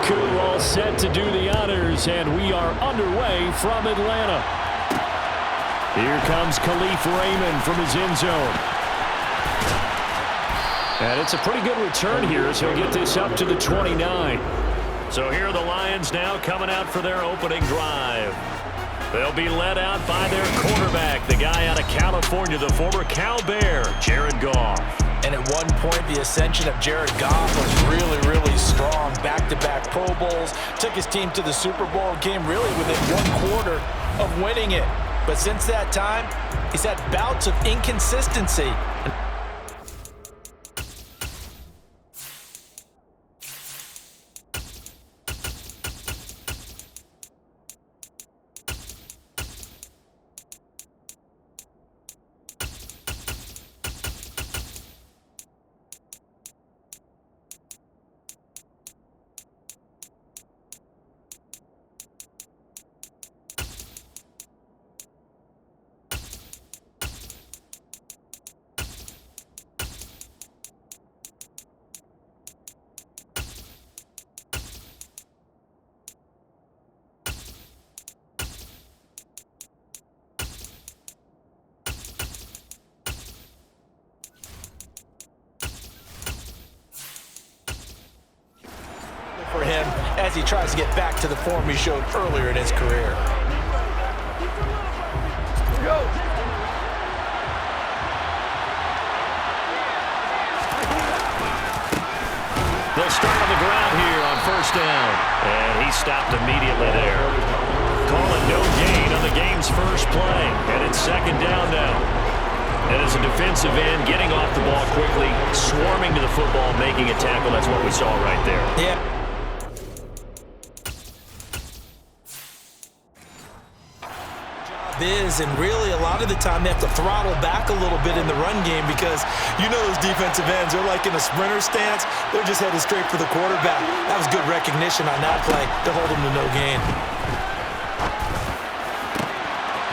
crew all set to do the honors, and we are underway from Atlanta. Here comes Khalif Raymond from his end zone. And it's a pretty good return here as he'll get this up to the 29. So here are the Lions now coming out for their opening drive. They'll be led out by their quarterback, the guy out of California, the former Cal Bear, Jared Goff. And at one point, the ascension of Jared Goff was really, really strong. Back-to-back Pro Bowls, took his team to the Super Bowl, came really within 1/4 of winning it. But since that time, he's had bouts of inconsistency. For him as he tries to get back to the form he showed earlier in his career. They'll start on the ground here on first down. And he stopped immediately there. Calling no gain on the game's first play. And it's second down now. And as a defensive end, getting off the ball quickly, swarming to the football, making a tackle. That's what we saw right there. Yeah. And really a lot of the time they have to throttle back a little bit in the run game because you know those defensive ends, they're like in a sprinter stance. They're just headed straight for the quarterback. That was good recognition on that play to hold him to no gain.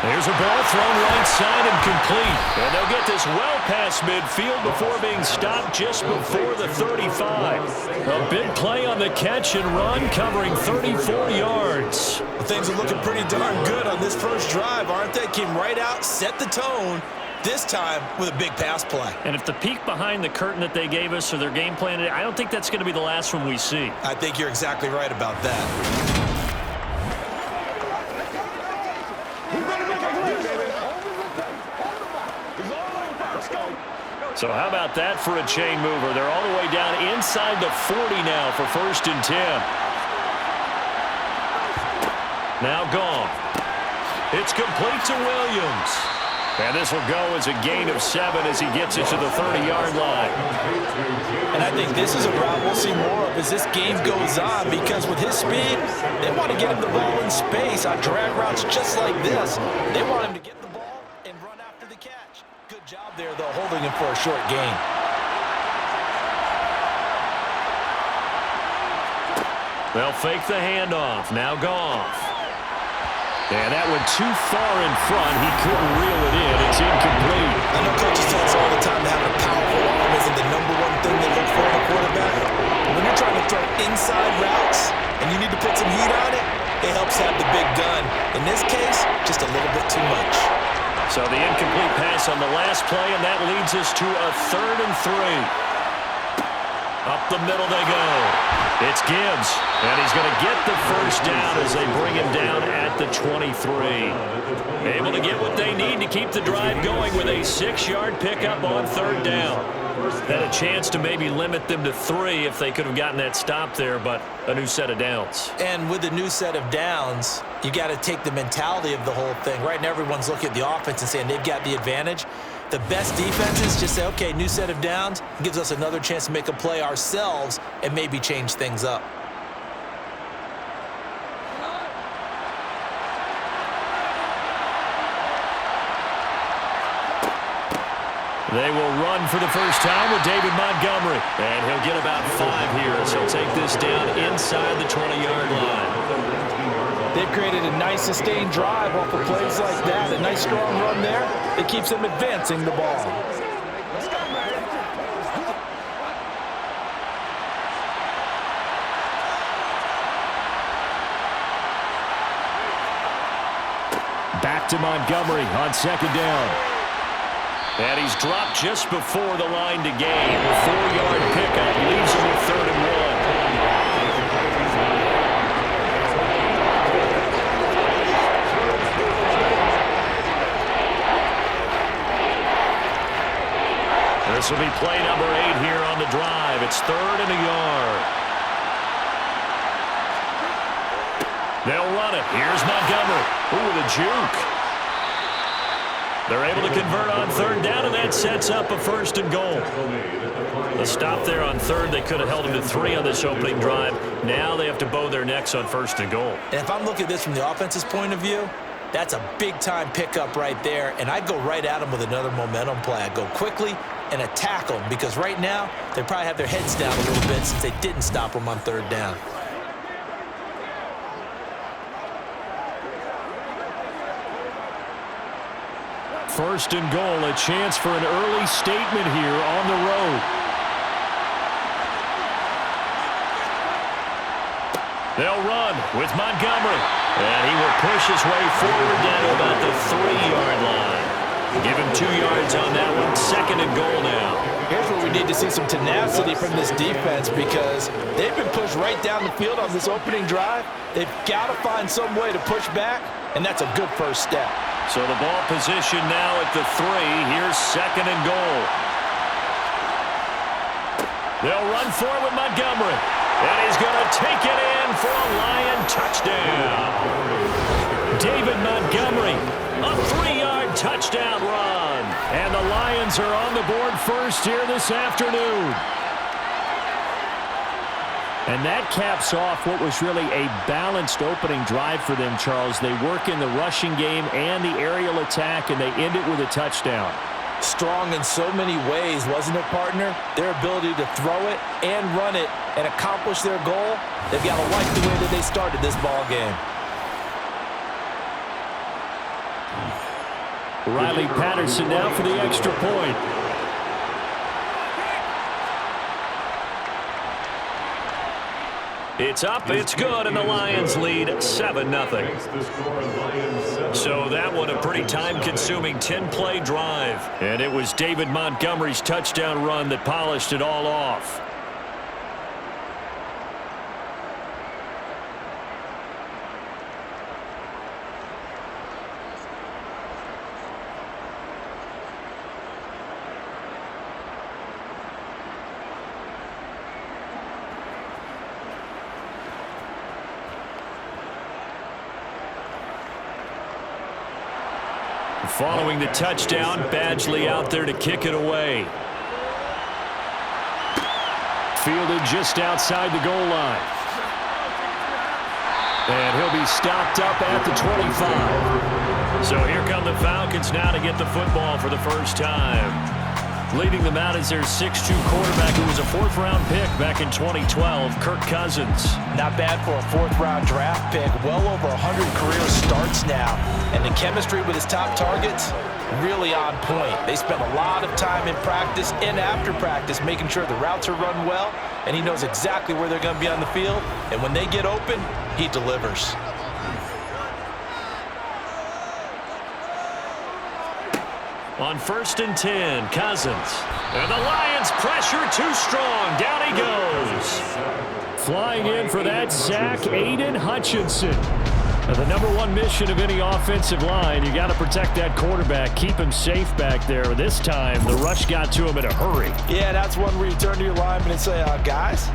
There's a ball thrown right side and complete. And they'll get this well past midfield before being stopped just before the 35. A big play on the catch and run, covering 34 yards. Well, things are looking pretty darn good on this first drive, aren't they? Came right out, set the tone, this time with a big pass play. And if the peek behind the curtain that they gave us or their game plan, I don't think that's going to be the last one we see. I think you're exactly right about that. So how about that for a chain mover? They're all the way down inside the 40 now for first and 10. Now Goff. It's complete to Williams. And this will go as a gain of 7 as he gets it to the 30-yard line. And I think this is a route we'll see more of as this game goes on because with his speed, they want to get him the ball in space on drag routes just like this. They want him to get the ball and run after the catch. Good job there, though, holding him for a short gain. They'll fake the handoff. Now Goff. And that went too far in front. He couldn't reel it in. It's incomplete. I know coaches tell us all the time that having a powerful arm isn't the #1 thing they look for in a quarterback. But when you're trying to throw inside routes and you need to put some heat on it, it helps have the big gun. In this case, just a little bit too much. So the incomplete pass on the last play, and that leads us to a 3rd and 3. Up the middle they go. It's Gibbs, and he's going to get the first down as they bring him down at the 23. Able to get what they need to keep the drive going with a 6-yard pickup on 3rd down. Had a chance to maybe limit them to 3 if they could have gotten that stop there, but a new set of downs. And with a new set of downs, you got to take the mentality of the whole thing. Right now, everyone's looking at the offense and saying they've got the advantage. The best defenses just say, okay, new set of downs, gives us another chance to make a play ourselves and maybe change things up. They will run for the first time with David Montgomery. And he'll get about 5 here as he'll take this down inside the 20-yard line. They've created a nice sustained drive off of plays like that. A nice strong run there that keeps them advancing the ball. to Montgomery on second down. And he's dropped just before the line to gain. A 4-yard pickup leaves him with 3rd and 1. This will be play number 8 here on the drive. It's 3rd and a yard. They'll run it. Here's Montgomery. Ooh, with a juke. They're able to convert on 3rd down, and that sets up a 1st and goal. A stop there on 3rd. They could have held him to 3 on this opening drive. Now they have to bow their necks on 1st and goal. And if I'm looking at this from the offense's point of view, that's a big-time pickup right there, and I'd go right at him with another momentum play. I'd go quickly and attack them, because right now they probably have their heads down a little bit since they didn't stop them on 3rd down. First and goal, a chance for an early statement here on the road. They'll run with Montgomery. And he will push his way forward down to about the 3-yard line. Give him 2 yards on that one. 2nd and goal now. Here's where we need to see some tenacity from this defense, because they've been pushed right down the field on this opening drive. They've got to find some way to push back, and that's a good first step. So the ball position now at the 3. Here's 2nd and goal. They'll run for it with Montgomery. And he's going to take it in for a Lion touchdown. David Montgomery, a 3-yard touchdown run. And the Lions are on the board first here this afternoon. And that caps off what was really a balanced opening drive for them, Charles. They work in the rushing game and the aerial attack, and they end it with a touchdown. Strong in so many ways, wasn't it, partner? Their ability to throw it and run it and accomplish their goal, they've got to like the way that they started this ball game. Riley Patterson now for the extra point. It's up, it's good, and the Lions lead 7-0. So that one a pretty time-consuming 10-play drive. And it was David Montgomery's touchdown run that polished it all off. Following the touchdown, Badgley out there to kick it away. Fielded just outside the goal line. And he'll be stopped up at the 25. So here come the Falcons now to get the football for the first time. Leading them out is their 6'2 quarterback who was a 4th-round pick back in 2012, Kirk Cousins. Not bad for a 4th-round draft pick. Well over 100 career starts now. And the chemistry with his top targets, really on point. They spent a lot of time in practice and after practice making sure the routes are run well, and he knows exactly where they're going to be on the field. And when they get open, he delivers. On 1st and 10, Cousins. And the Lions pressure too strong. Down he goes. Flying in for that sack, Aiden Hutchinson. Now, the #1 mission of any offensive line, you got to protect that quarterback, keep him safe back there. This time, the rush got to him in a hurry. Yeah, that's one where you turn to your lineman and say, guys,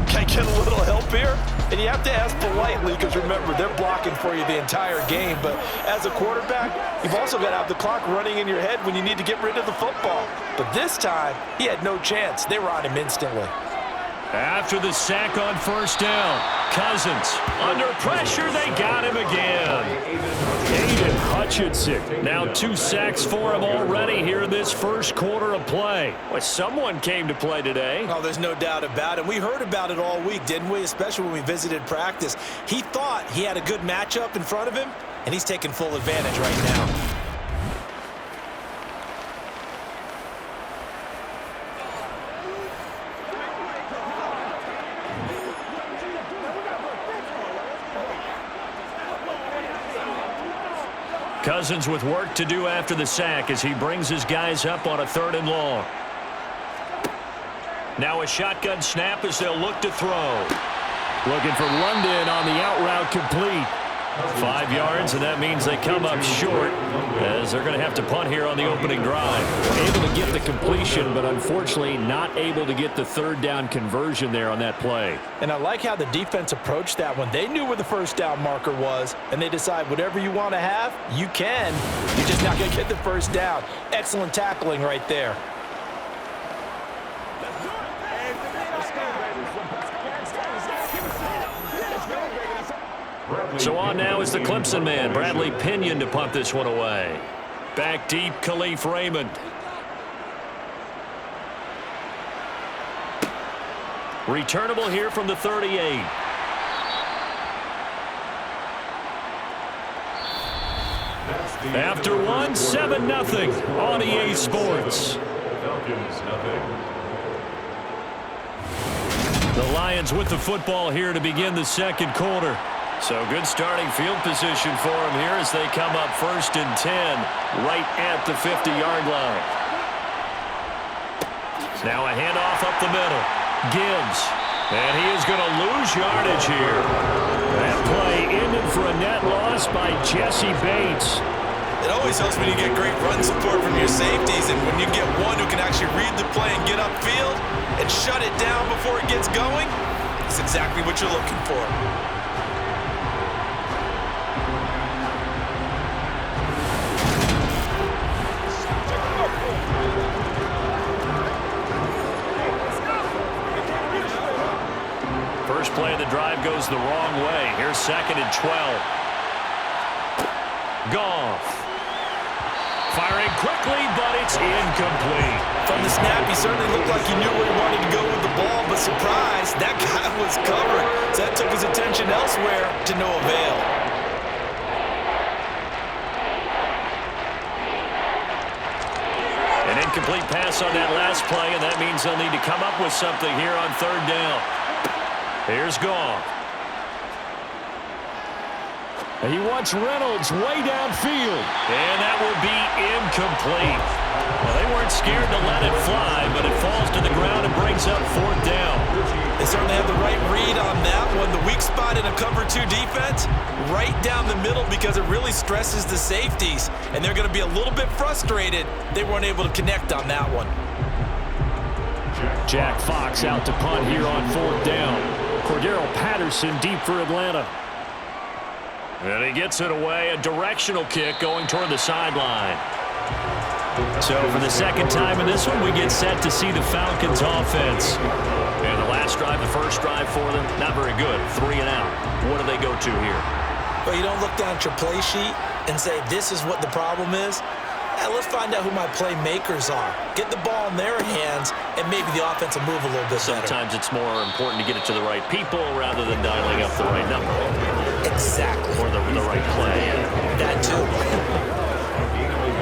can I get a little help here? And you have to ask politely, because remember, they're blocking for you the entire game. But as a quarterback, you've also got to have the clock running in your head when you need to get rid of the football. But this time, he had no chance. They were on him instantly. After the sack on 1st down, Cousins under pressure. They got him again. Aiden Hutchinson. Now 2 sacks for him already here in this first quarter of play. Well, someone came to play today. Oh, there's no doubt about it. We heard about it all week, didn't we? Especially when we visited practice. He thought he had a good matchup in front of him, and he's taking full advantage right now. Cousins with work to do after the sack as he brings his guys up on a 3rd and long. Now a shotgun snap as they'll look to throw. Looking for London on the out route complete. 5 yards, and that means they come up short as they're going to have to punt here on the opening drive. Able to get the completion, but unfortunately not able to get the 3rd down conversion there on that play. And I like how the defense approached that one. They knew where the 1st down marker was, and they decide whatever you want to have, you can. You're just not going to get the 1st down. Excellent tackling right there. So on now is the Clemson man, Bradley Pinion, to punt this one away. Back deep, Khalif Raymond. Returnable here from the 38. After one, 7-0 on EA Sports. Falcons, nothing. The Lions with the football here to begin the 2nd quarter. So good starting field position for them here as they come up 1st and 10 right at the 50-yard line. Now a handoff up the middle. Gibbs. And he is going to lose yardage here. That play ended for a net loss by Jesse Bates. It always helps when you get great run support from your safeties, and when you get one who can actually read the play and get upfield and shut it down before it gets going, it's exactly what you're looking for. First play of the drive goes the wrong way. Here's 2nd and 12. Goff. Firing quickly, but it's incomplete. From the snap, he certainly looked like he knew where he wanted to go with the ball, but surprise, that guy was covered. So that took his attention elsewhere to no avail. An incomplete pass on that last play, and that means they'll need to come up with something here on 3rd down. Here's Goff. He wants Reynolds way downfield. And that will be incomplete. Well, they weren't scared to let it fly, but it falls to the ground and brings up 4th down. They certainly have the right read on that one. The weak spot in a cover 2 defense, right down the middle because it really stresses the safeties. And they're going to be a little bit frustrated they weren't able to connect on that one. Jack Fox out to punt here on 4th down. Cordero Patterson deep for Atlanta. And he gets it away, a directional kick going toward the sideline. So for the 2nd time in this one, we get set to see the Falcons offense. And the last drive, the first drive for them, not very good. 3 and out. What do they go to here? Well, you don't look down at your play sheet and say, this is what the problem is. Let's find out who my playmakers are. Get the ball in their hands, and maybe the offense will move a little bit better. Sometimes it's more important to get it to the right people rather than dialing up the right number. Exactly. Or the right play. That too.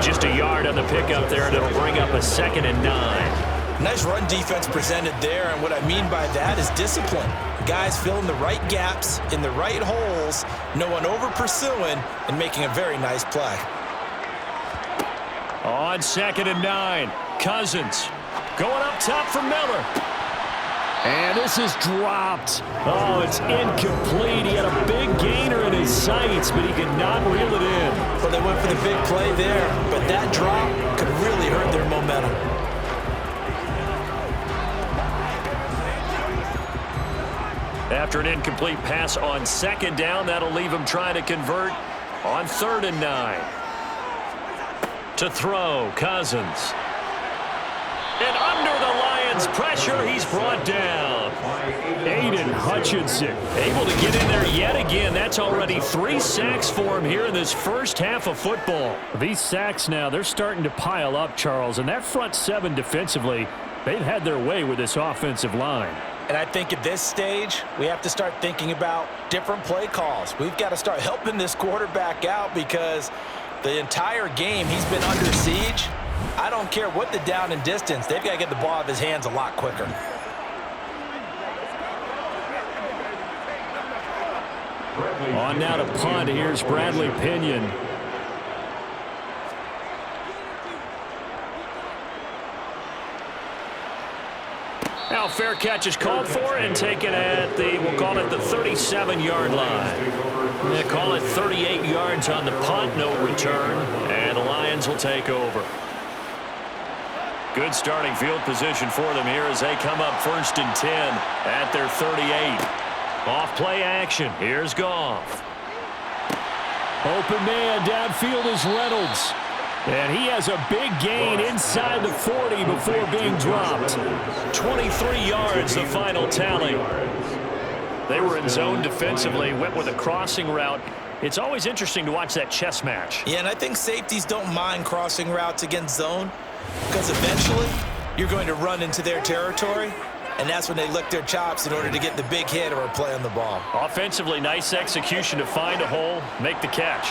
Just a yard on the pickup there, and it'll bring up a 2nd and 9. Nice run defense presented there, and what I mean by that is discipline. Guys filling the right gaps in the right holes, no one over pursuing, and making a very nice play. On 2nd and 9, Cousins going up top for Miller. And this is dropped. Oh, it's incomplete. He had a big gainer in his sights, but he could not reel it in. Well, they went for the big play there, but that drop could really hurt their momentum. After an incomplete pass on 2nd down, that'll leave him trying to convert on 3rd and 9. To throw, Cousins. And under the Lions' pressure, he's brought down. Aiden Hutchinson. Able to get in there yet again. That's already 3 sacks for him here in this first half of football. These sacks now, they're starting to pile up, Charles. And that front 7 defensively, they've had their way with this offensive line. And I think at this stage, we have to start thinking about different play calls. We've got to start helping this quarterback out because the entire game he's been under siege. I don't care what the down and distance. They've got to get the ball out of his hands a lot quicker. On now to punt. Here's Bradley Pinion. Now fair catch is called for and taken at the, we'll call it the 37-yard line. They call it 38 yards on the punt, no return, and the Lions will take over. Good starting field position for them here as they come up 1st and 10 at their 38. Off play action. Here's Goff. Open man downfield is Reynolds. And he has a big gain inside the 40 before being dropped. 23 yards, the final tally. They were in zone defensively, went with a crossing route. It's always interesting to watch that chess match. Yeah, and I think safeties don't mind crossing routes against zone because eventually you're going to run into their territory, and that's when they lick their chops in order to get the big hit or a play on the ball. Offensively, nice execution to find a hole, make the catch.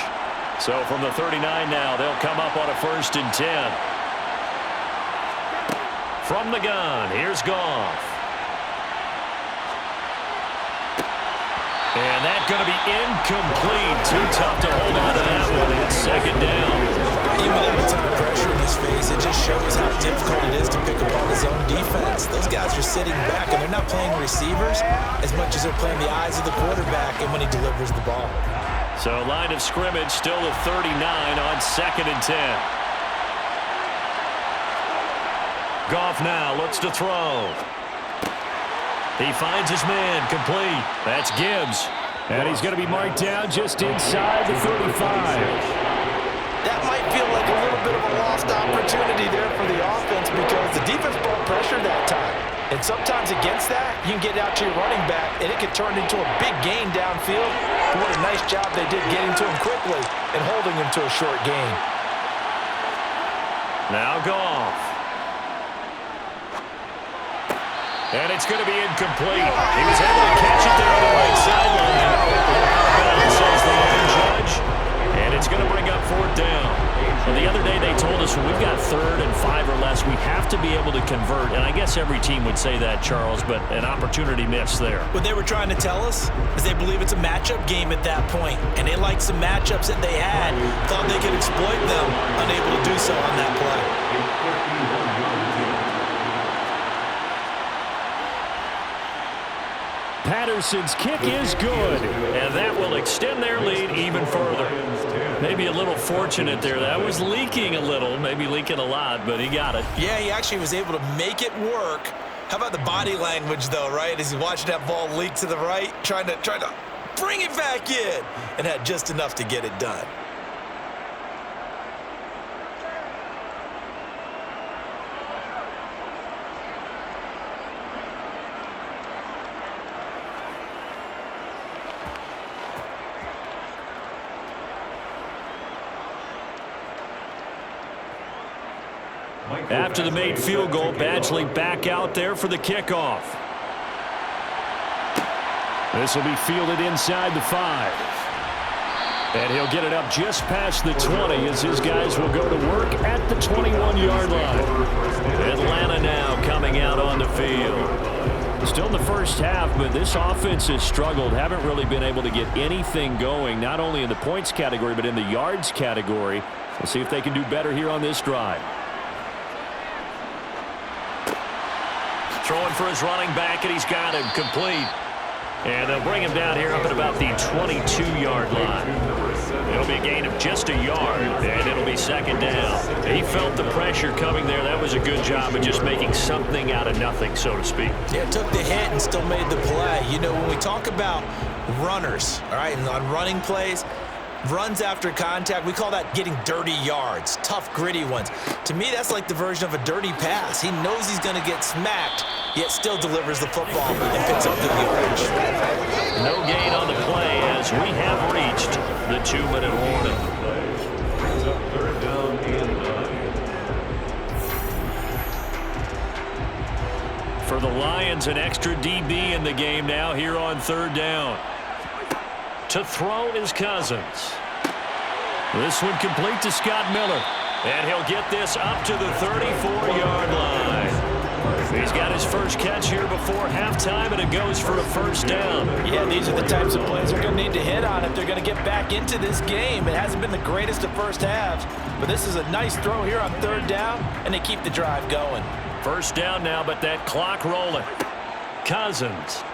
So from the 39 now, they'll come up on a 1st and 10. From the gun, here's Goff. And that's going to be incomplete. Too tough to hold on to that one. It's 2nd down. Even with a ton of pressure in his face, it just shows how difficult it is to pick apart his own defense. Those guys are sitting back, and they're not playing receivers as much as they're playing the eyes of the quarterback and when he delivers the ball. So line of scrimmage still the 39 on 2nd and 10. Goff now looks to throw. He finds his man complete. That's Gibbs. And he's going to be marked down just inside the 35. That might feel like a little bit of a lost opportunity there for the offense because the defense brought pressure that time. And sometimes against that, you can get out to your running back, and it can turn into a big gain downfield. But what a nice job they did getting to him quickly and holding him to a short gain. Now Goff. And it's going to be incomplete. He was able to catch it there on the right sideline. Says the line judge. And it's going to bring up 4th down. Well, the other day they told us when we've got 3rd and 5 or less, we have to be able to convert. And I guess every team would say that, Charles, but an opportunity missed there. What they were trying to tell us is they believe it's a matchup game at that point. And they liked some matchups that they had, thought they could exploit them, unable to do so on that play. Patterson's kick is good. And that will extend their lead even further. Maybe a little fortunate there. That was leaking a little, maybe leaking a lot, but he got it. Yeah, he actually was able to make it work. How about the body language, though, right? As he's watching that ball leak to the right, trying to bring it back in, and had just enough to get it done. After the made field goal, Badgley back out there for the kickoff. This will be fielded inside the 5. And he'll get it up just past the 20 as his guys will go to work at the 21-yard line. Atlanta now coming out on the field. Still in the first half, but this offense has struggled. Haven't really been able to get anything going, not only in the points category, but in the yards category. We'll see if they can do better here on this drive. Throwing for his running back, and he's got him complete. And they'll bring him down here up at about the 22-yard line. It'll be a gain of just a yard, and it'll be 2nd down. He felt the pressure coming there. That was a good job of just making something out of nothing, so to speak. Yeah, took the hit and still made the play. You know, when we talk about runners, all right, and on running plays, runs after contact, we call that getting dirty yards, tough, gritty ones. To me, that's like the version of a dirty pass. He knows he's going to get smacked, yet still delivers the football and picks up the yardage. No gain on the play as we have reached the 2-minute warning. For the Lions, an extra DB in the game now here on 3rd down. To throw is Cousins. This one complete to Scott Miller. And he'll get this up to the 34-yard line. He's got his first catch here before halftime, and it goes for a 1st down. Yeah, these are the types of plays they're going to need to hit on if they're going to get back into this game. It hasn't been the greatest of first halves, but this is a nice throw here on 3rd down, and they keep the drive going. First down now, but that clock rolling. Cousins.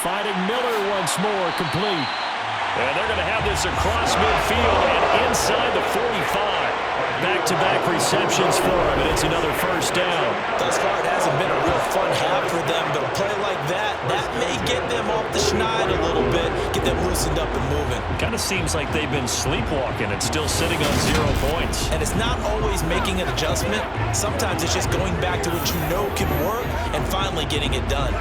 Finding Miller once more, complete. And they're going to have this across midfield and inside the 45. Back-to-back receptions for him, and it's another first down. Thus far, it hasn't been a real fun half for them, but a play like that may get them off the schneid a little bit, get them loosened up and moving. Kind of seems like they've been sleepwalking and still sitting on 0 points. And it's not always making an adjustment. Sometimes it's just going back to what you know can work and finally getting it done.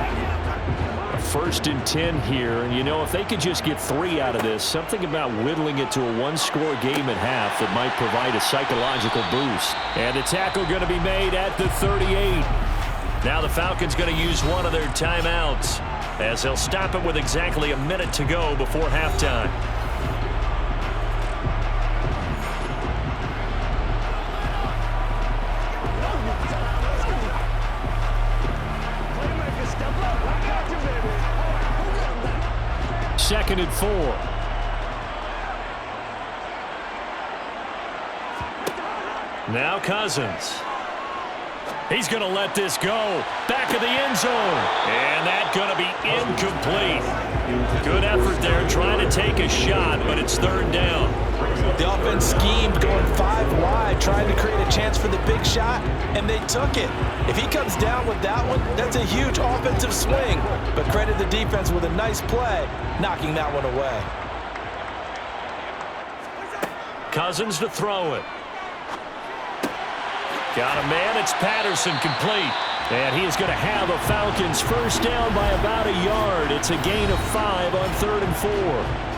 First and 10 here, and you know, if they could just get 3 out of this, something about whittling it to a one-score game at half that might provide a psychological boost. And the tackle going to be made at the 38. Now the Falcons going to use one of their timeouts as they'll stop it with exactly a minute to go before halftime. Second and 4. Now Cousins. He's going to let this go. Back of the end zone. And that's going to be incomplete. Good effort there trying to take a shot, but it's third down. The offense schemed going 5 wide, trying to create a chance for the big shot, and they took it. If he comes down with that one, that's a huge offensive swing. But credit the defense with a nice play, knocking that one away. Cousins to throw it. Got a man. It's Patterson, complete. And he is going to have a Falcons first down by about a yard. It's a gain of 5 on 3rd and 4.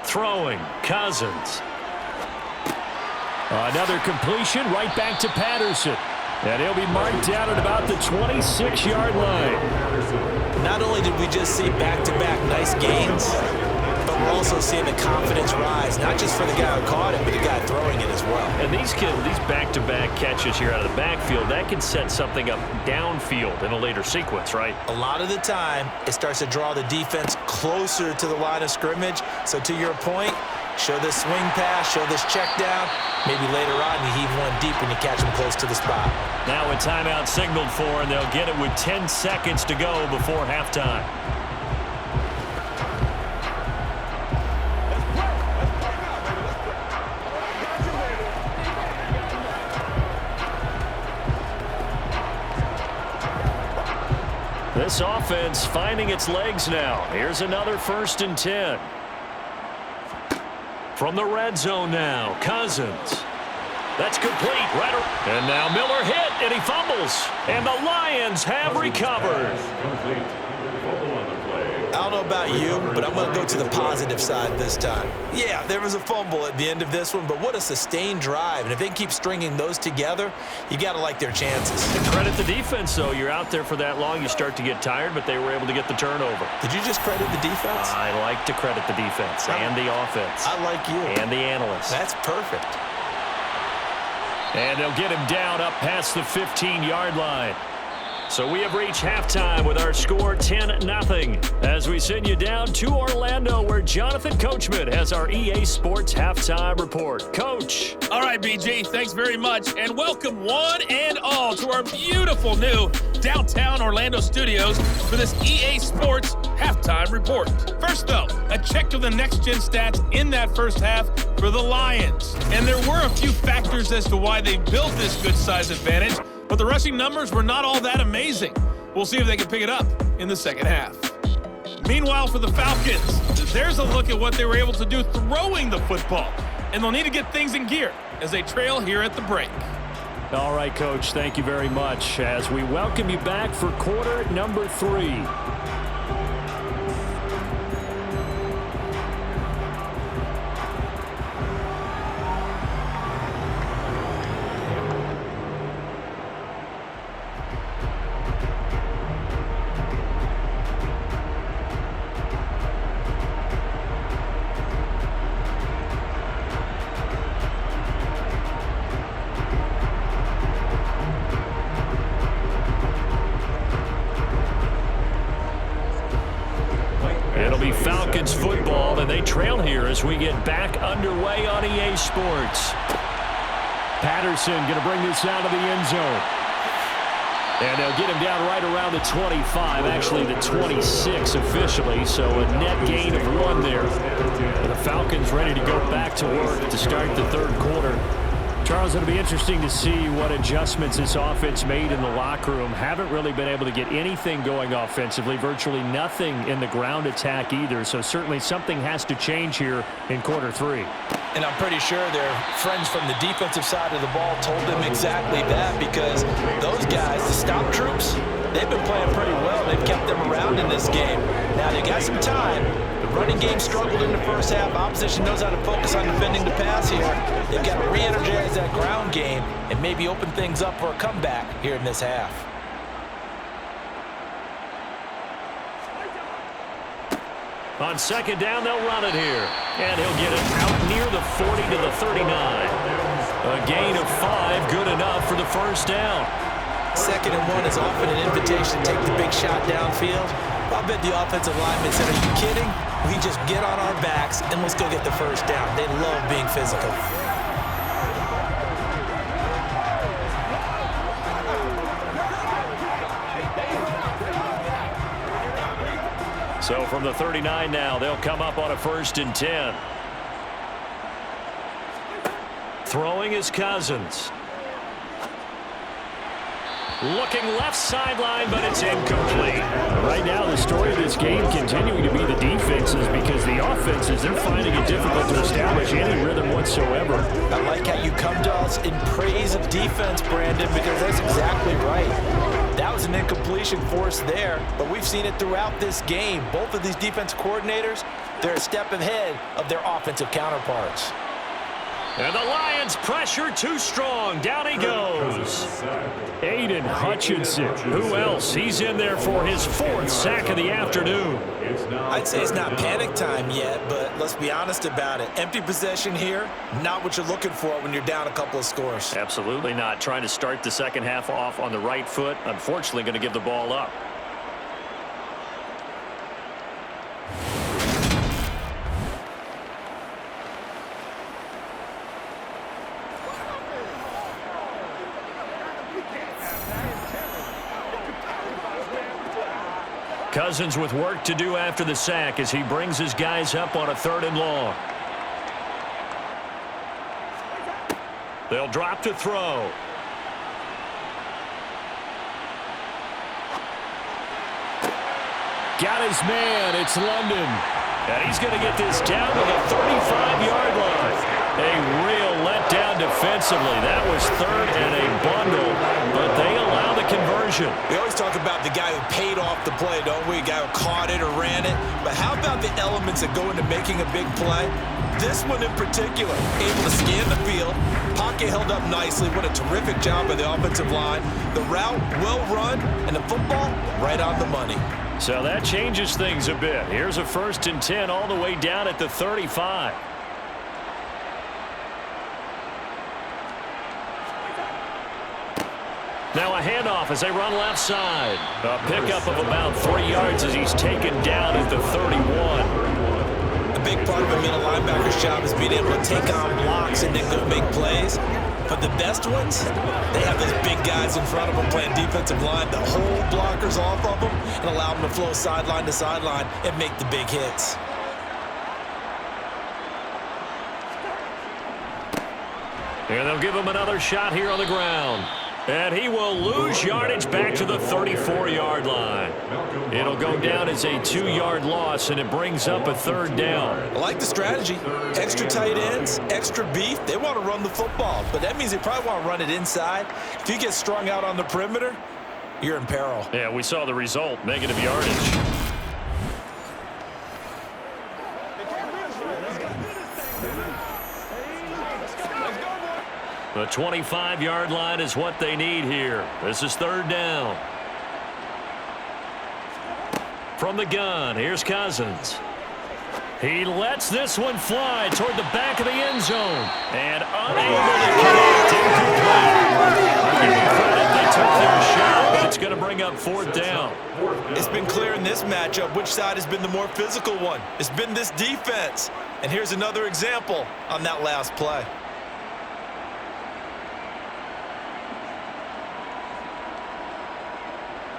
Throwing, Cousins. Another completion right back to Patterson. And he'll be marked down at about the 26-yard line. Not only did we just see back-to-back nice gains, but we're also seeing the confidence rise, not just for the guy who caught it, but the guy throwing it as well. And these back-to-back catches here out of the backfield, that can set something up downfield in a later sequence, right? A lot of the time, it starts to draw the defense closer to the line of scrimmage. So to your point, show this swing pass, show this check down. Maybe later on you heave one deep when you catch them close to the spot. Now a timeout signaled for, and they'll get it with 10 seconds to go before halftime. This offense finding its legs now. Here's another 1st and 10. From the red zone now, Cousins. That's complete. And now Miller hit, and he fumbles. And the Lions have recovered. I don't know about you, but I'm going to go to the positive side this time. Yeah, there was a fumble at the end of this one, but what a sustained drive. And if they keep stringing those together, you got to like their chances. And credit the defense, though. You're out there for that long, you start to get tired, but they were able to get the turnover. Did you just credit the defense? I like to credit the defense and the offense. I like you. And the analysts. That's perfect. And they'll get him down up past the 15-yard line. So we have reached halftime with our score 10-0 as we send you down to Orlando, where Jonathan Coachman has our EA Sports halftime report. Coach. All right, BG, thanks very much, and welcome one and all to our beautiful new downtown Orlando studios for this EA Sports halftime report. First, though, a check of the next-gen stats in that first half for the Lions. And there were a few factors as to why they built this good-size advantage, but the rushing numbers were not all that amazing. We'll see if they can pick it up in the second half. Meanwhile, for the Falcons, there's a look at what they were able to do throwing the football, and they'll need to get things in gear as they trail here at the break. All right, Coach, thank you very much as we welcome you back for quarter number 3. Falcons football, and they trail here as we get back underway on EA Sports. Patterson going to bring this out of the end zone. And they'll get him down right around the 25, actually the 26 officially, so a net gain of 1 there. And the Falcons ready to go back to work to start the third quarter. Charles, it'll be interesting to see what adjustments this offense made in the locker room. Haven't really been able to get anything going offensively, virtually nothing in the ground attack either, so certainly something has to change here in quarter 3. And I'm pretty sure their friends from the defensive side of the ball told them exactly that, because those guys, the stop troops, they've been playing pretty well. They've kept them around in this game. Now they got some time. The running game struggled in the first half. Opposition knows how to focus on defending the pass here. They've got to re-energize that ground game and maybe open things up for a comeback here in this half. On second down, they'll run it here. And he'll get it out near the 40 to the 39. A gain of 5, good enough for the first down. 2nd and 1 is often an invitation to take the big shot downfield. I bet the offensive lineman said, are you kidding? We just get on our backs and let's go get the first down. They love being physical. So from the 39 now, they'll come up on a 1st and 10. Throwing is Cousins. Looking left sideline, but it's incomplete. Right now, the story of this game continuing to be the defenses, because the offenses, they're finding it difficult to establish any rhythm whatsoever. I like how you come to us in praise of defense, Brandon, because that's exactly right. That was an incompletion force there, but we've seen it throughout this game. Both of these defense coordinators, they're a step ahead of their offensive counterparts. And the Lions pressure too strong. Down he goes. Aiden Hutchinson. Who else? He's in there for his 4th sack of the afternoon. I'd say it's not panic time yet, but let's be honest about it. Empty possession here, not what you're looking for when you're down a couple of scores. Absolutely not. Trying to start the second half off on the right foot. Unfortunately, going to give the ball up. Cousins with work to do after the sack as he brings his guys up on a 3rd and long. They'll drop to throw. Got his man. It's London. And he's going to get this down to the 35-yard line. A real letdown defensively. That was 3rd and a bundle, but they allow the conversion. We always talk about the guy who paid off the play, don't we? A guy who caught it or ran it. But how about the elements that go into making a big play? This one in particular, able to scan the field, pocket held up nicely. What a terrific job by the offensive line. The route, well run, and the football, right on the money. So that changes things a bit. Here's a 1st and 10 all the way down at the 35. Now a handoff as they run left side. A pickup of about 3 yards as he's taken down at the 31. A big part of a middle linebacker's job is being able to take on blocks and then go make plays. But the best ones, they have those big guys in front of them playing defensive line to hold blockers off of them and allow them to flow sideline to sideline and make the big hits. And they'll give him another shot here on the ground. And he will lose yardage back to the 34-yard line. It'll go down as a 2-yard loss, and it brings up a 3rd down. I like the strategy. Extra tight ends, extra beef. They want to run the football, but that means they probably want to run it inside. If you get strung out on the perimeter, you're in peril. Yeah, we saw the result, negative yardage. The 25-yard line is what they need here. This is 3rd down. From the gun, here's Cousins. He lets this one fly toward the back of the end zone. And unable to connect. Incomplete. I'll give you credit. They took their shot, but it's going to bring up 4th down. It's been clear in this matchup which side has been the more physical one. It's been this defense. And here's another example on that last play.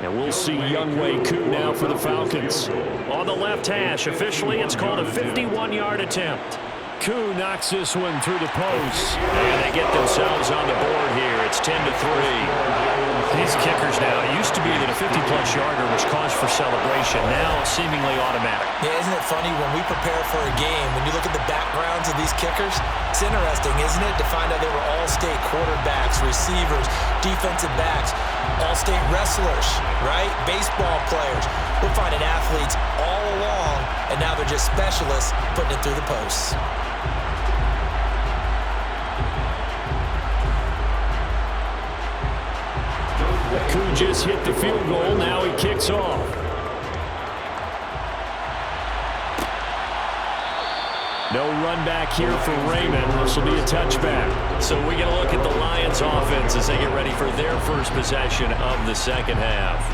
And we'll see Younghoe Koo now for the Falcons. On the left hash, officially, it's called a 51-yard attempt. Koo knocks this one through the post. And they get themselves on the board here. It's 10-3. These kickers now, it used to be that a 50-plus yarder was cause for celebration. Now seemingly automatic. Yeah, isn't it funny when we prepare for a game, when you look at the backgrounds of these kickers, it's interesting, isn't it, to find out they were all-state quarterbacks, receivers, defensive backs, all-state wrestlers, right? Baseball players. We're finding athletes all along, and now they're just specialists putting it through the posts. Koo just hit the field goal. Now he kicks off. No run back here for Raymond. This will be a touchback. So we get a look at the Lions offense as they get ready for their first possession of the second half.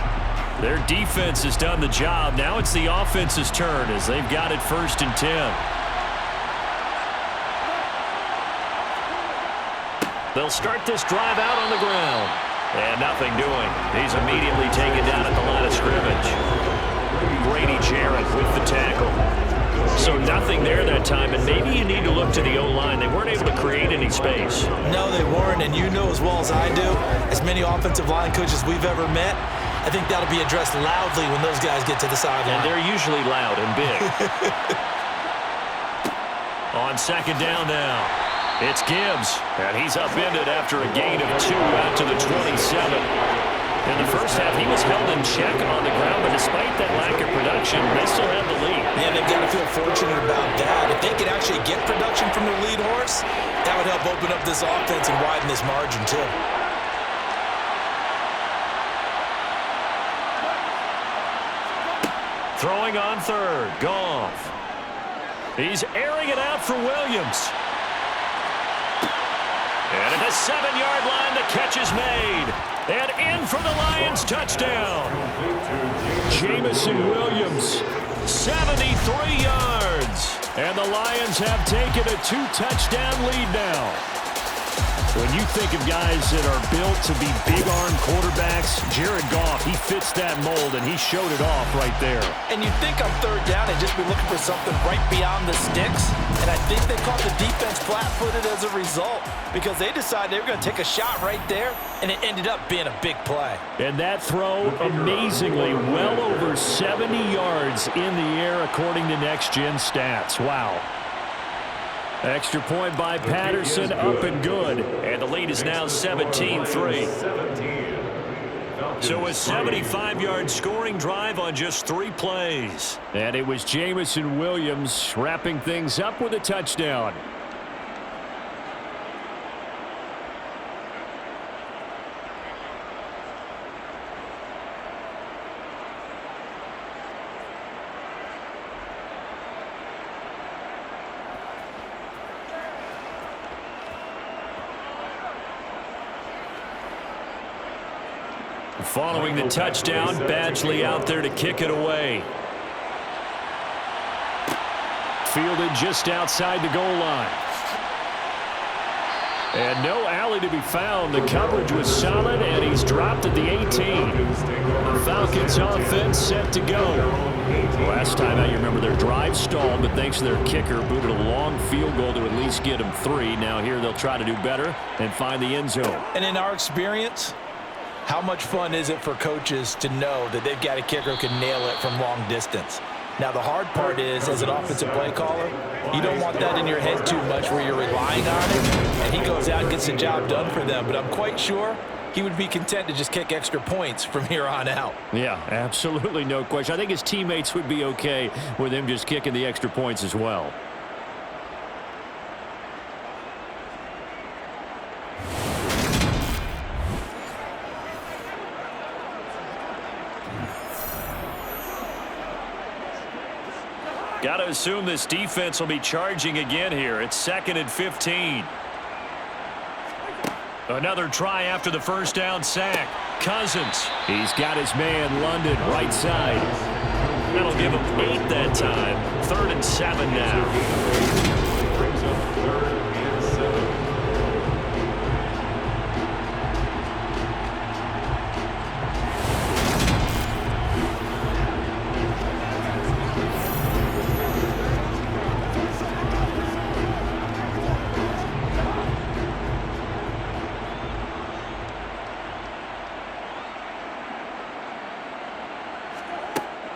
Their defense has done the job. Now it's the offense's turn as they've got it 1st and 10. They'll start this drive out on the ground. And nothing doing. He's immediately taken down at the line of scrimmage. Grady Jarrett with the tackle. So nothing there that time, and maybe you need to look to the O-line. They weren't able to create any space. No, they weren't, and you know as well as I do, as many offensive line coaches we've ever met, I think that'll be addressed loudly when those guys get to the sideline. And they're usually loud and big. On 2nd down now. It's Gibbs, and he's upended after a gain of 2 out to the 27. In the first half, he was held in check on the ground, but despite that lack of production, they still have the lead. Yeah, they've got to feel fortunate about that. If they could actually get production from their lead horse, that would help open up this offense and widen this margin, too. Throwing on 3rd, Goff. He's airing it out for Williams. And at the 7-yard line, the catch is made. And in for the Lions touchdown. Jamison Williams, 73 yards. and the Lions have taken a 2-touchdown lead now. When you think of guys that are built to be big-arm quarterbacks, Jared Goff, he fits that mold, and he showed it off right there. And you'd think on 3rd down they'd just be looking for something right beyond the sticks, and I think they caught the defense flat-footed as a result because they decided they were going to take a shot right there, and it ended up being a big play. And that throw, amazingly, well over 70 yards in the air according to Next Gen Stats. Wow. Extra point by Patterson, up and good. And the lead is now 17-3. So a 75-yard scoring drive on just 3 plays. And it was Jamison Williams wrapping things up with a touchdown. Following the touchdown, Badgley out there to kick it away. Fielded just outside the goal line. And no alley to be found. The coverage was solid, and he's dropped at the 18. The Falcons offense set to go. Last time out, you remember their drive stalled, but thanks to their kicker, booted a long field goal to at least get them 3. Now here they'll try to do better and find the end zone. And in our experience, how much fun is it for coaches to know that they've got a kicker who can nail it from long distance? Now, the hard part is, as an offensive play caller, you don't want that in your head too much where you're relying on it, and he goes out and gets the job done for them. But I'm quite sure he would be content to just kick extra points from here on out. Yeah, absolutely no question. I think his teammates would be okay with him just kicking the extra points as well. Got to assume this defense will be charging again here. It's 2nd and 15. Another try after the first down sack. Cousins. He's got his man, London, right side. That'll give him 8 that time. 3rd and 7 now. Brings up 3rd and 7.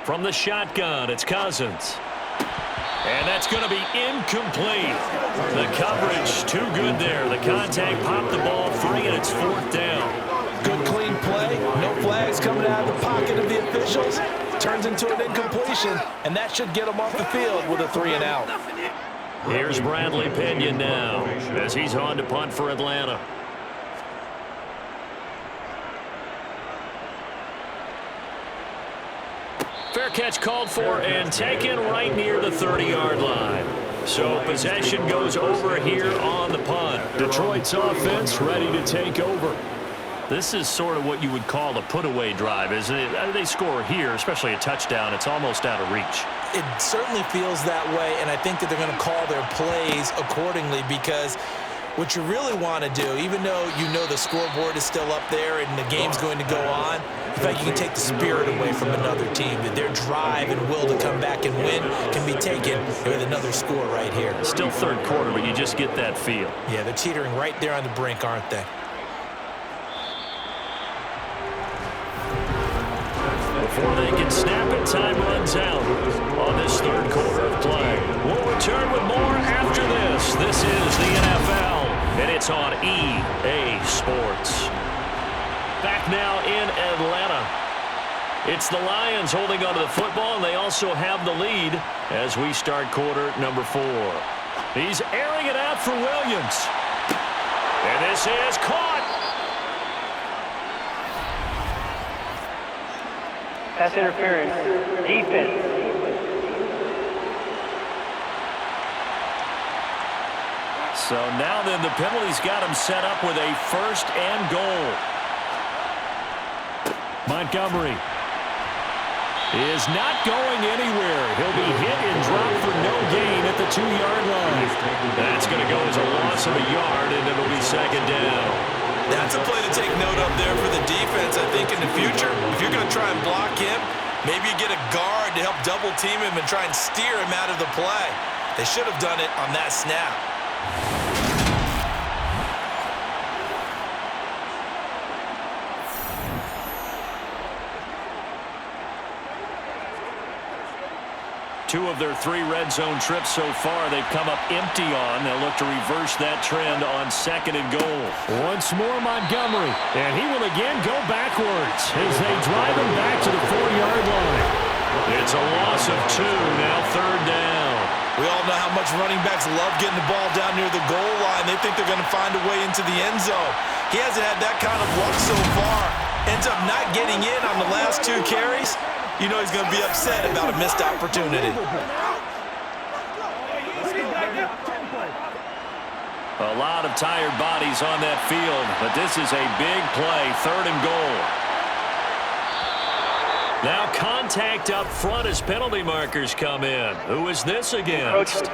From the shotgun, it's Cousins. And that's going to be incomplete. The coverage too good there. The contact popped the ball free, and it's 4th down. Good clean play. No flags coming out of the pocket of the officials. Turns into an incompletion, and that should get him off the field with a 3-and-out. Here's Bradley Pinion now as he's on to punt for Atlanta. Fair catch called for and taken right near the 30-yard line. So possession goes over here on the punt. Detroit's offense ready to take over. This is sort of what you would call a put-away drive, isn't it? They score here, especially a touchdown. It's almost out of reach. It certainly feels that way, and I think that they're going to call their plays accordingly because what you really want to do, even though you know the scoreboard is still up there and the game's going to go on, in fact, you can take the spirit away from another team. That their drive and will to come back and win can be taken with another score right here. Still 3rd quarter, but you just get that feel. Yeah, they're teetering right there on the brink, aren't they? Before they can snap it, time runs out on this 3rd quarter of play. We'll return with more after this. This is the NFL, and it's on EA Sports. Back now in Atlanta. It's the Lions holding onto the football, and they also have the lead as we start quarter number 4. He's airing it out for Williams. And this is caught. Pass interference. Defense. So now then the penalty's got him set up with a 1st and goal. Montgomery is not going anywhere. He'll be hit and dropped for no gain at the 2-yard line. That's going to go as a loss of a yard, and it'll be 2nd down. That's a play to take note of there for the defense. I think in the future, if you're going to try and block him, maybe you get a guard to help double team him and try and steer him out of the play. They should have done it on that snap. Two of their 3 red zone trips so far they've come up empty on. They'll look to reverse that trend on 2nd and goal. Once more Montgomery, and he will again go backwards as they drive him back to the 4-yard line. It's a loss of 2, now 3rd down. We all know how much running backs love getting the ball down near the goal line. They think they're going to find a way into the end zone. He hasn't had that kind of luck so far. Ends up not getting in on the last 2 carries. You know he's going to be upset about a missed opportunity. A lot of tired bodies on that field, but this is a big play, 3rd and goal. Now contact up front as penalty markers come in. Who is this against?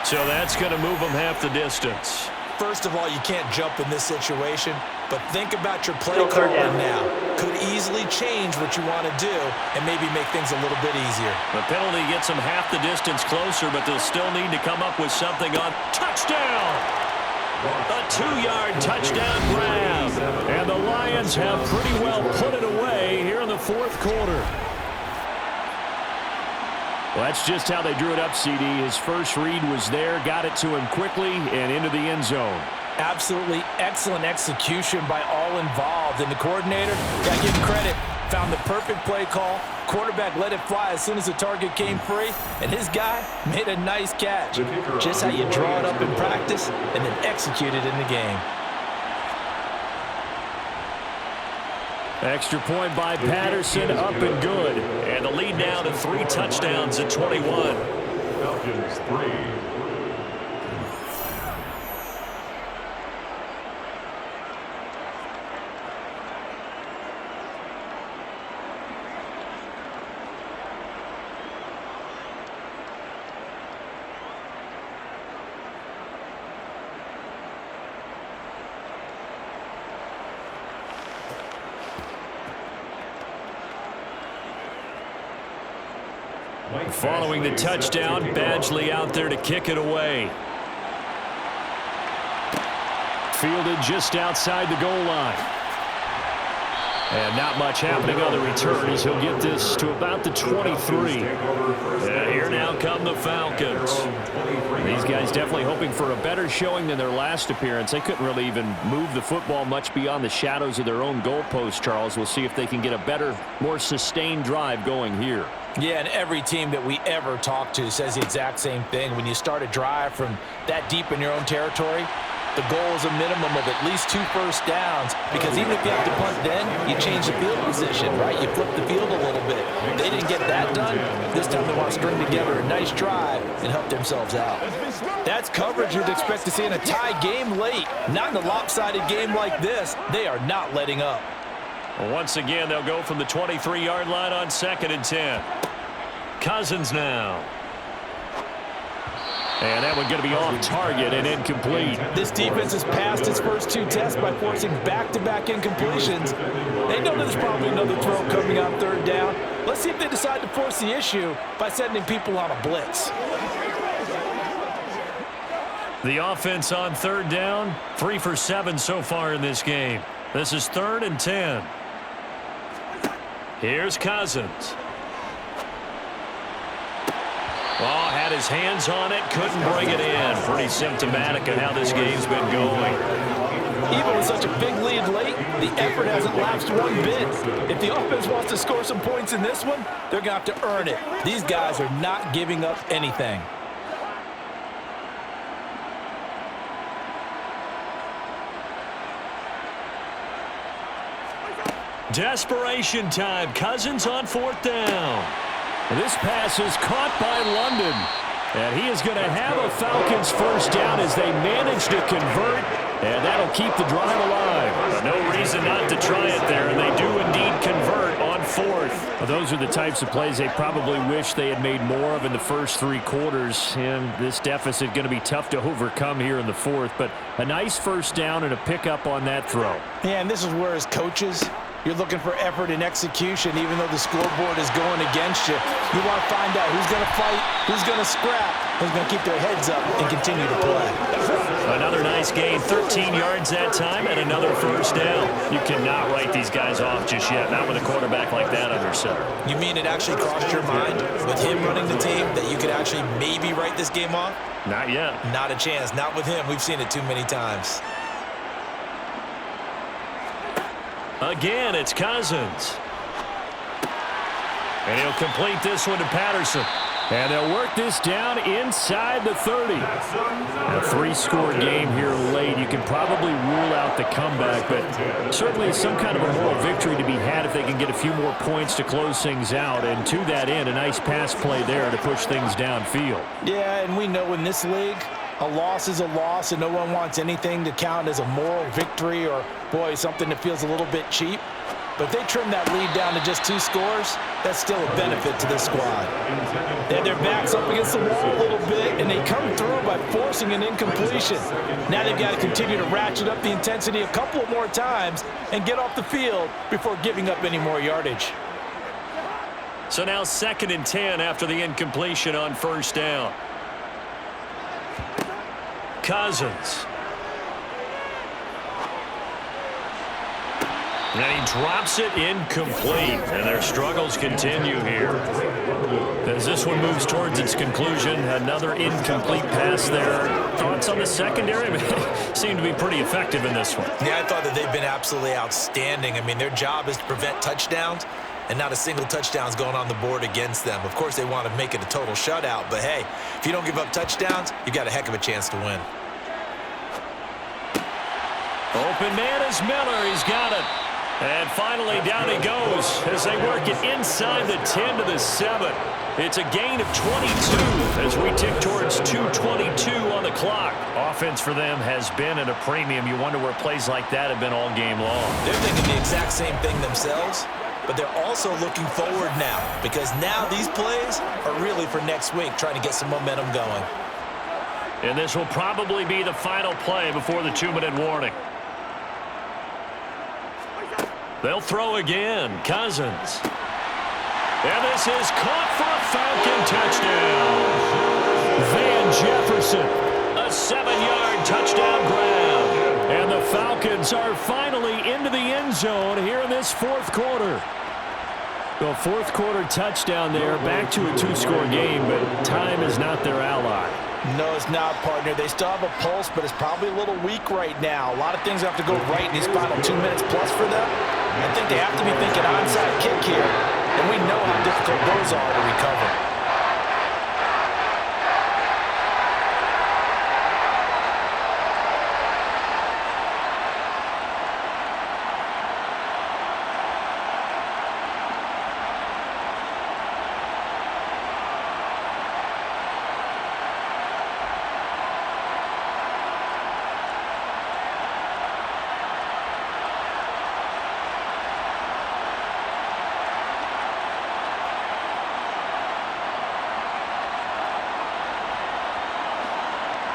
So that's going to move them half the distance. First of all, you can't jump in this situation, but think about your play caller now. Could easily change what you want to do and maybe make things a little bit easier. The penalty gets them half the distance closer, but they'll still need to come up with something on touchdown. A 2-yard touchdown grab. And the Lions have pretty well put it away here in the 4th quarter. Well, that's just how they drew it up, CD. His first read was there, got it to him quickly, and into the end zone. Absolutely excellent execution by all involved. And the coordinator, got to give him credit, found the perfect play call. Quarterback let it fly as soon as the target came free, and his guy made a nice catch. Just how you draw it up in practice and then execute it in the game. Extra point by Patterson, up and good. And the lead now to 3 touchdowns at 21. Falcons 3. Following the touchdown, Badgley out there to kick it away. Fielded just outside the goal line. And not much happening on the return as he'll get this to about the 23. And here now come the Falcons. These guys definitely hoping for a better showing than their last appearance. They couldn't really even move the football much beyond the shadows of their own goalpost, Charles. We'll see if they can get a better, more sustained drive going here. Yeah, and every team that we ever talk to says the exact same thing. When you start a drive from that deep in your own territory, the goal is a minimum of at least 2 first downs, because even if you have to punt then, you change the field position, right? You flip the field a little bit. They didn't get that done. This time they want to string together a nice drive and help themselves out. That's coverage you'd expect to see in a tie game late. Not in a lopsided game like this. They are not letting up. Well, once again, they'll go from the 23-yard line on 2nd and 10. Cousins now. And that one going to be off target and incomplete. This defense has passed its first 2 tests by forcing back-to-back incompletions. They know there's probably another throw coming on 3rd down. Let's see if they decide to force the issue by sending people on a blitz. The offense on 3rd down, 3 for 7 so far in this game. This is 3rd and 10. Here's Cousins. Oh, had his hands on it, couldn't bring it in. Pretty symptomatic of how this game's been going. Even with such a big lead late, the effort hasn't lapsed one bit. If the offense wants to score some points in this one, they're going to have to earn it. These guys are not giving up anything. Desperation time. Cousins on 4th down. This pass is caught by London. And he is going to have a Falcons first down as they manage to convert. And that'll keep the drive alive. But no reason not to try it there. And they do indeed convert on 4th. Well, those are the types of plays they probably wish they had made more of in the first 3 quarters. And this deficit going to be tough to overcome here in the 4th. But a nice first down and a pickup on that throw. Yeah, and this is where as coaches, you're looking for effort and execution, even though the scoreboard is going against you. You want to find out who's going to fight, who's going to scrap, who's going to keep their heads up and continue to play. Another nice gain, 13 yards that time, and another first down. You cannot write these guys off just yet, not with a quarterback like that under center. You mean it actually crossed your mind with him running the team that you could actually maybe write this game off? Not yet. Not a chance. Not with him. We've seen it too many times. Again, it's Cousins. And he'll complete this one to Patterson. And they'll work this down inside the 30. A 3-score game here late. You can probably rule out the comeback, but certainly some kind of a moral victory to be had if they can get a few more points to close things out. And to that end, a nice pass play there to push things downfield. Yeah, and we know in this league, a loss is a loss, and no one wants anything to count as a moral victory or, boy, something that feels a little bit cheap. But if they trim that lead down to just 2 scores, that's still a benefit to this squad. They had their backs up against the wall a little bit, and they come through by forcing an incompletion. Now they've got to continue to ratchet up the intensity a couple more times and get off the field before giving up any more yardage. So now 2nd and 10 after the incompletion on first down. Cousins. And he drops it incomplete. And their struggles continue here. As this one moves towards its conclusion, another incomplete pass there. Thoughts on the secondary? Seem to be pretty effective in this one. Yeah, I thought that they've been absolutely outstanding. I mean, their job is to prevent touchdowns, and not a single touchdown's going on the board against them. Of course, they want to make it a total shutout, but hey, if you don't give up touchdowns, you've got a heck of a chance to win. Open man is Miller. He's got it. And finally, down he goes as they work it inside the 10 to the 7. It's a gain of 22 as we tick towards 2:22 on the clock. Offense for them has been at a premium. You wonder where plays like that have been all game long. They're thinking the exact same thing themselves, but they're also looking forward now, because now these plays are really for next week, trying to get some momentum going. And this will probably be the final play before the 2-minute warning. They'll throw again. Cousins. And this is caught for a Falcon touchdown. Van Jefferson. A 7-yard touchdown grab. And the Falcons are finally into the end zone here in this fourth quarter. The fourth quarter touchdown there, back to a 2-score game, but time is not their ally. No, it's not, partner. They still have a pulse, but it's probably a little weak right now. A lot of things have to go right in these final 2 minutes plus for them. I think they have to be thinking onside kick here, and we know how difficult those are to recover.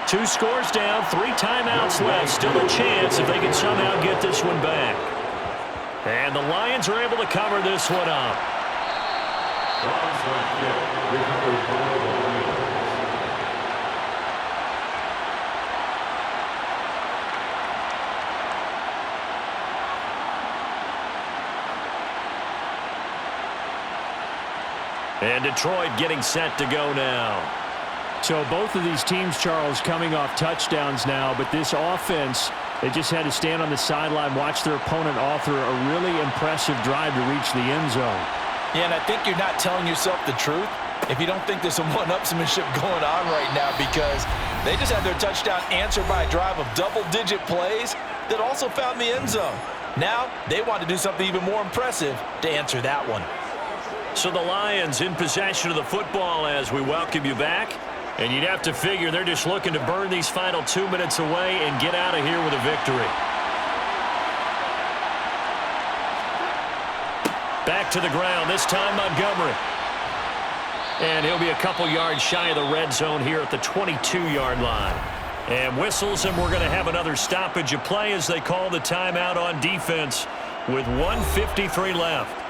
Two scores down, 3 timeouts left. Still a chance if they can somehow get this one back. And the Lions are able to cover this one up. And Detroit getting set to go now. So both of these teams, Charles, coming off touchdowns now, but this offense, they just had to stand on the sideline, watch their opponent author a really impressive drive to reach the end zone. Yeah, and I think you're not telling yourself the truth if you don't think there's some one-upsmanship going on right now, because they just had their touchdown answered by a drive of double-digit plays that also found the end zone. Now they want to do something even more impressive to answer that one. So the Lions in possession of the football as we welcome you back. And you'd have to figure they're just looking to burn these final 2 minutes away and get out of here with a victory. Back to the ground, this time Montgomery. And he'll be a couple yards shy of the red zone here at the 22-yard line. And whistles, and we're going to have another stoppage of play as they call the timeout on defense with 1:53 left.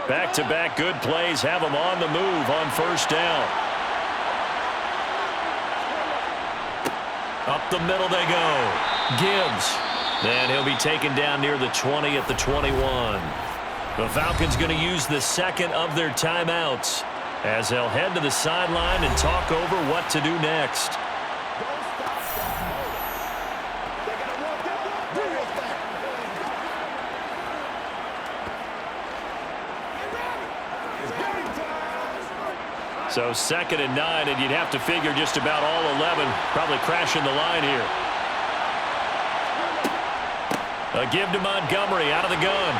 Back-to-back good plays have them on the move on first down. Up the middle they go. Gibbs. And he'll be taken down near the 20 at the 21. The Falcons going to use the second of their timeouts as they'll head to the sideline and talk over what to do next. So 2nd and 9, and you'd have to figure just about all 11 probably crashing the line here. A give to Montgomery out of the gun.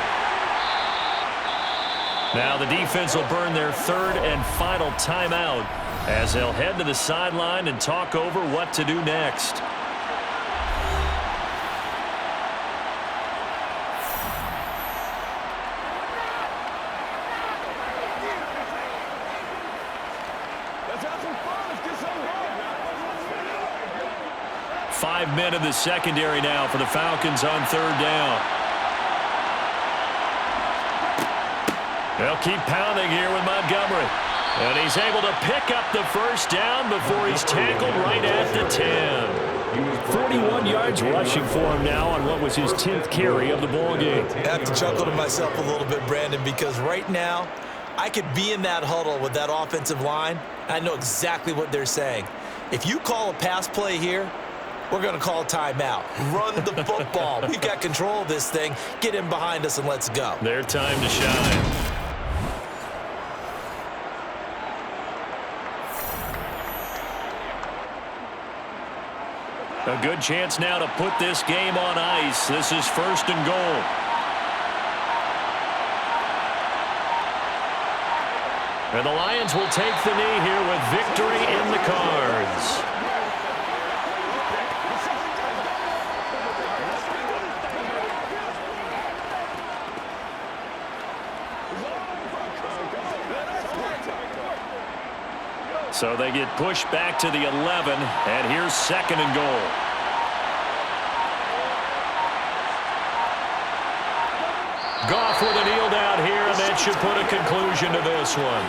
Now the defense will burn their 3rd and final timeout as they'll head to the sideline and talk over what to do next. Five men in the secondary now for the Falcons on 3rd down. They'll keep pounding here with Montgomery. And he's able to pick up the first down before he's tackled right at the 10. 41 yards rushing for him now on what was his 10th carry of the ball game. I have to chuckle to myself a little bit, Brandon, because right now I could be in that huddle with that offensive line. I know exactly what they're saying. If you call a pass play here, we're going to call a timeout. Run the football. We've got control of this thing. Get in behind us and let's go. Their time to shine. A good chance now to put this game on ice. This is 1st and goal. And the Lions will take the knee here with victory in the cards. So they get pushed back to the 11, and here's 2nd and goal. Goff with a kneel down here, and that should put a conclusion to this one.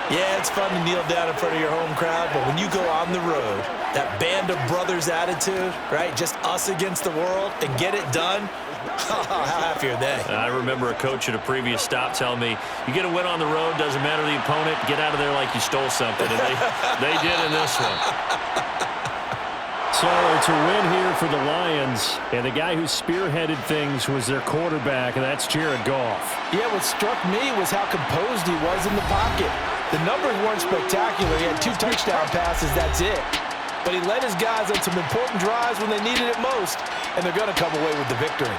Yeah, it's fun to kneel down in front of your home crowd, but when you go on the road, that band of brothers attitude, right, just us against the world, and get it done, how happy are they? I remember a coach at a previous stop telling me, you get a win on the road, doesn't matter the opponent, get out of there like you stole something, and they did in this one. So it's a win here for the Lions, and the guy who spearheaded things was their quarterback, and that's Jared Goff. Yeah, what struck me was how composed he was in the pocket. The numbers weren't spectacular. He had 2 touchdown passes, that's it. But he led his guys on some important drives when they needed it most, and they're going to come away with the victory.